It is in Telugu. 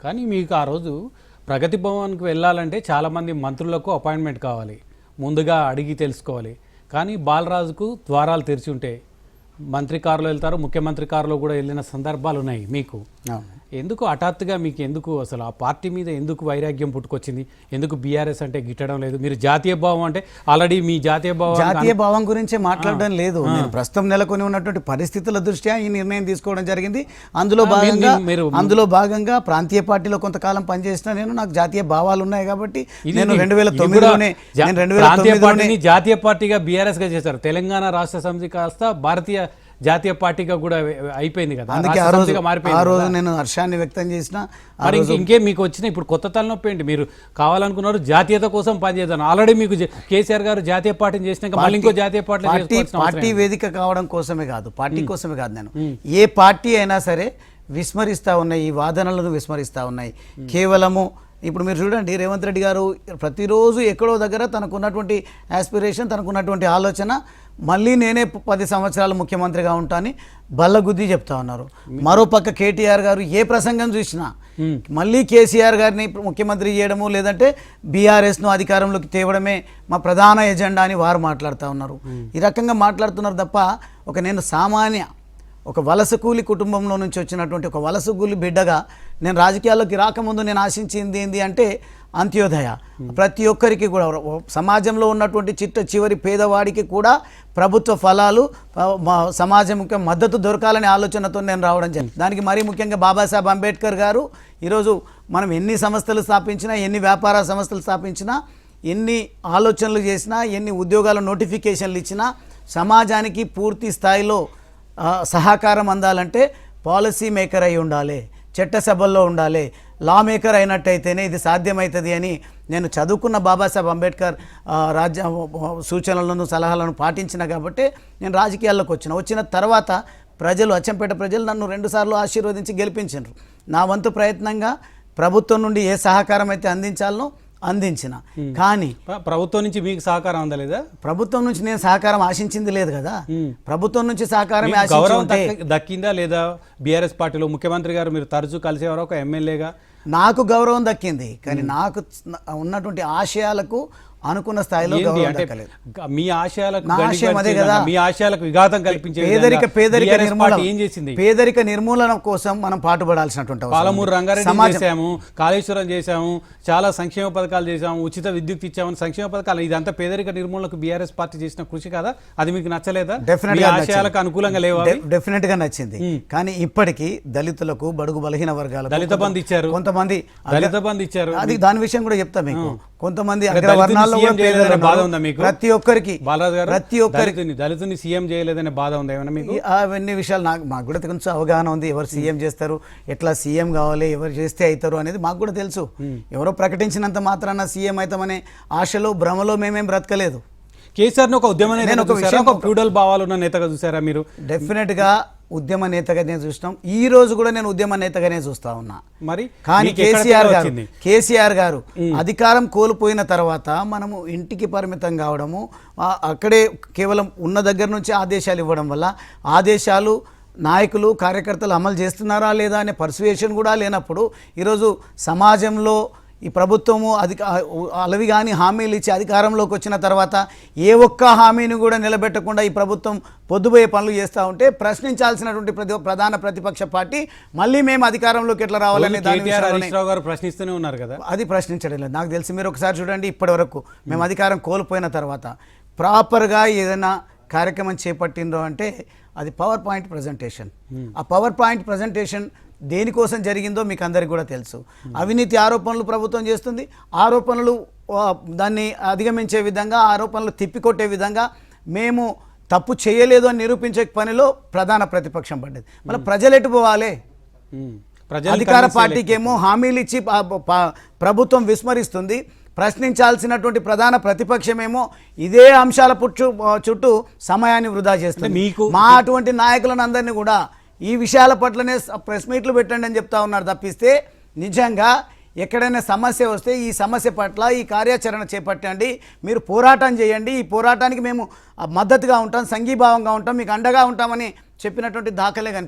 కానీ మీకు ఆ రోజు ప్రగతి భవన్కి వెళ్ళాలంటే చాలామంది మంత్రులకు అపాయింట్మెంట్ కావాలి, ముందుగా అడిగి తెలుసుకోవాలి. కానీ బాలరాజుకు ద్వారాలు తెరిచి ఉంటే మంత్రి కారులో వెళ్తారు, ముఖ్యమంత్రి కారులో కూడా వెళ్ళిన సందర్భాలు ఉన్నాయి. మీకు ఎందుకు హఠాత్తుగా మీకు ఎందుకు అసలు ఆ పార్టీ మీద ఎందుకు వైరాగ్యం పుట్టుకొచ్చింది? ఎందుకు బీఆర్ఎస్ అంటే గిట్టడం లేదు? మీరు జాతీయ భావం అంటే ఆల్రెడీ మీ జాతీయ భావం గురించే మాట్లాడడం లేదు. నేను ప్రస్తుతం నెలకొని ఉన్నటువంటి పరిస్థితుల దృష్ట్యా ఈ నిర్ణయం తీసుకోవడం జరిగింది. అందులో భాగంగా ప్రాంతీయ పార్టీలో కొంతకాలం పనిచేసిన నాకు జాతీయ భావాలు ఉన్నాయి కాబట్టి నేను 2009లోనే జాతీయ పార్టీగా బీఆర్ఎస్ గా చేశారు. తెలంగాణ రాష్ట్ర సమితి కాస్త భారతీయ జాతీయ పార్టీగా కూడా అయిపోయింది కదా. అందుకే ఆ రోజు నేను హర్షాన్ని వ్యక్తం చేసిన. మరి ఇంకేం మీకు వచ్చిన ఇప్పుడు కొత్త తలనొప్పి ఏంటి? మీరు కావాలనుకున్నారు జాతీయత కోసం పనిచేద్దాం. ఆల్రెడీ మీకు కేసీఆర్ గారు జాతీయ పార్టీని చేసినాక మళ్ళీ ఇంకో జాతీయ పార్టీ వేదిక కావడం కోసమే కాదు, పార్టీ కోసమే కాదు. నేను ఏ పార్టీ అయినా సరే విస్మరిస్తూ ఉన్నాయి, ఈ వాదనలను విస్మరిస్తూ ఉన్నాయి. కేవలము ఇప్పుడు మీరు చూడండి, రేవంత్ రెడ్డి గారు ప్రతిరోజు ఎక్కడో దగ్గర తనకున్నటువంటి ఆస్పిరేషన్, తనకున్నటువంటి ఆలోచన మళ్ళీ నేనే 10 సంవత్సరాలు ముఖ్యమంత్రిగా ఉంటానని బల్లగుద్ది చెప్తా ఉన్నారు. మరోపక్క కేటీఆర్ గారు ఏ ప్రసంగం చూసినా మళ్ళీ కేసీఆర్ గారిని ముఖ్యమంత్రి చేయడము, లేదంటే బీఆర్ఎస్ను అధికారంలోకి తేవడమే మా ప్రధాన ఎజెండా అని వారు మాట్లాడుతూ ఉన్నారు. ఈ రకంగా మాట్లాడుతున్నారు తప్ప నేను సామాన్య ఒక వలస కూలి కుటుంబంలో నుంచి వచ్చినటువంటి ఒక వలస కూలి బిడ్డగా నేను రాజకీయాల్లోకి రాకముందు నేను ఆశించింది ఏంటి అంటే అంత్యోదయ. ప్రతి ఒక్కరికి కూడా సమాజంలో ఉన్నటువంటి చివరి పేదవాడికి కూడా ప్రభుత్వ ఫలాలు, సమాజంకి మద్దతు దొరకాలనే ఆలోచనతో నేను రావడం జరిగింది. దానికి మరీ ముఖ్యంగా బాబాసాహెబ్ అంబేద్కర్ గారు ఈరోజు మనం ఎన్ని సంస్థలు స్థాపించినా, ఎన్ని వ్యాపార సంస్థలు స్థాపించినా, ఎన్ని ఆలోచనలు చేసినా, ఎన్ని ఉద్యోగాల నోటిఫికేషన్లు ఇచ్చినా సమాజానికి పూర్తి స్థాయిలో సహకారం అందాలంటే పాలసీ మేకర్ అయి ఉండాలి, చట్టసభల్లో ఉండాలి, లా మేకర్ అయినట్టయితేనే ఇది సాధ్యమవుతుంది అని నేను చదువుకున్న బాబాసాహెబ్ అంబేద్కర్ సూచనలను, సలహాలను పాటించిన కాబట్టి నేను రాజకీయాల్లోకి వచ్చిన తర్వాత ప్రజలు, అచ్చంపేట ప్రజలు నన్ను 2 సార్లు ఆశీర్వదించి గెలిపించారు. నా వంతు ప్రయత్నంగా ప్రభుత్వం నుండి ఏ సహకారం అయితే అందించాలనో అందించిన. కానీ ప్రభుత్వం నుంచి మీకు సహకారం అందలేదా? ప్రభుత్వం నుంచి నేను సహకారం ఆశించింది లేదు కదా. ప్రభుత్వం నుంచి సహకారం దక్కిందా లేదా? బీఆర్ఎస్ పార్టీలో ముఖ్యమంత్రి గారు మీరు తరచూ కలిసేవారు ఒక ఎమ్మెల్యేగా. నాకు గౌరవం దక్కింది, కానీ నాకు ఉన్నటువంటి ఆశయాలకు అనుకున్న స్థాయిలో మీ ఆశయాలకు విఘాతం కల్పించే పేదరిక నిర్మూలన కోసం మనం పాటుపడాల్సినటువంటి పాలమూరు రంగారెడ్డి చేశాము, కాళేశ్వరం చేశాము, చాలా సంక్షేమ పథకాలు చేశాము, ఉచిత విద్యుత్ ఇచ్చామని సంక్షేమ పథకాలు. ఇదంతా పేదరిక నిర్మూలనకు బీఆర్ఎస్ పార్టీ చేసిన కృషి కదా. అది మీకు నచ్చలేదా? ఆశయాలకు అనుకూలంగా లేవా? డెఫినెట్ గా నచ్చింది. కానీ ఇప్పటికీ దళితులకు, బడుగు బలహీన వర్గాలకు దళిత బంధు ఇచ్చారు, కొంతమంది దళిత బంధు ఇచ్చారు. అది దాని విషయం కూడా చెప్తా మీకు. కొంతమంది బాధ ఉందా మీకు? ప్రతి ఒక్కరికి దళితుని సీఎం చేయలేదనే బాధ ఉందా ఏమన్నా మీకు? అవన్నీ విషయాలు మాకు కూడా కొంచెం అవగాహన ఉంది. ఎవరు సీఎం చేస్తారు, ఎట్లా సీఎం కావాలి, ఎవరు చేస్తే అవుతారు అనేది మాకు కూడా తెలుసు. ఎవరో ప్రకటించినంత మాత్రాన సీఎం అవుతామనే ఆశలో, భ్రమలో మేమేం బ్రతకలేదు. కేసీఆర్ ఒక ఉద్యమ నేత, ఫ్యూడల్ భావాలు ఉన్న నేతగా చూసారా మీరు? డెఫినెట్ గా ఉద్యమ నేతగానే చూసినాం. ఈ రోజు కూడా నేను ఉద్యమ నేతగానే చూస్తా ఉన్నా. మరి కానీ కేసీఆర్ గారు అధికారం కోల్పోయిన తర్వాత మనము ఇంటికి పరిమితం కావడము, అక్కడే కేవలం ఉన్న దగ్గర నుంచి ఆదేశాలు ఇవ్వడం వల్ల ఆదేశాలు నాయకులు, కార్యకర్తలు అమలు చేస్తున్నారా లేదా అనే పర్సువేషన్ కూడా లేనప్పుడు ఈరోజు సమాజంలో ఈ ప్రభుత్వము అలవి కానీ హామీలు ఇచ్చి అధికారంలోకి వచ్చిన తర్వాత ఏ ఒక్క హామీని కూడా నిలబెట్టకుండా ఈ ప్రభుత్వం పొద్దుపోయే పనులు చేస్తూ ఉంటే ప్రశ్నించాల్సినటువంటి ప్రధాన ప్రతిపక్ష పార్టీ మళ్ళీ మేము అధికారంలోకి ఎట్లా రావాలని ప్రశ్నిస్తూనే ఉన్నారు కదా. అది ప్రశ్నించడం లేదు. నాకు తెలిసి మీరు ఒకసారి చూడండి, ఇప్పటి వరకు మేము అధికారం కోల్పోయిన తర్వాత ప్రాపర్గా ఏదైనా కార్యక్రమం చేపట్టిండ్రో అంటే అది పవర్ పాయింట్ ప్రజెంటేషన్. ఆ పవర్ పాయింట్ ప్రజెంటేషన్ దేనికోసం జరిగిందో మీకు అందరికీ కూడా తెలుసు. అవినీతి ఆరోపణలు ప్రభుత్వం చేస్తుంది. ఆరోపణలు దాన్ని అధిగమించే విధంగా, ఆరోపణలు తిప్పికొట్టే విధంగా మేము తప్పు చేయలేదు అని నిరూపించే పనిలో ప్రధాన ప్రతిపక్షం పడ్డది. మళ్ళీ ప్రజలు ఎటు పోవాలి? అధికార పార్టీకి ఏమో హామీలు ఇచ్చి ప్రభుత్వం విస్మరిస్తుంది. ప్రశ్నించాల్సినటువంటి ప్రధాన ప్రతిపక్షమేమో ఇదే అంశాల చుట్టూ సమయాన్ని వృధా చేస్తుంది. మా అటువంటి నాయకులను అందరినీ కూడా ఈ విషయాల పట్లనే ప్రెస్ మీట్లు పెట్టండి అని చెప్తా ఉన్నారు తప్పిస్తే, నిజంగా ఎక్కడైనా సమస్య వస్తే ఈ సమస్య పట్ల ఈ కార్యాచరణ చేపట్టండి, మీరు పోరాటం చేయండి, ఈ పోరాటానికి మేము మద్దతుగా ఉంటాం, సంఘీభావంగా ఉంటాం, మీకు అండగా ఉంటామని చెప్పినటువంటి దాఖలే కనిపిస్తుంది.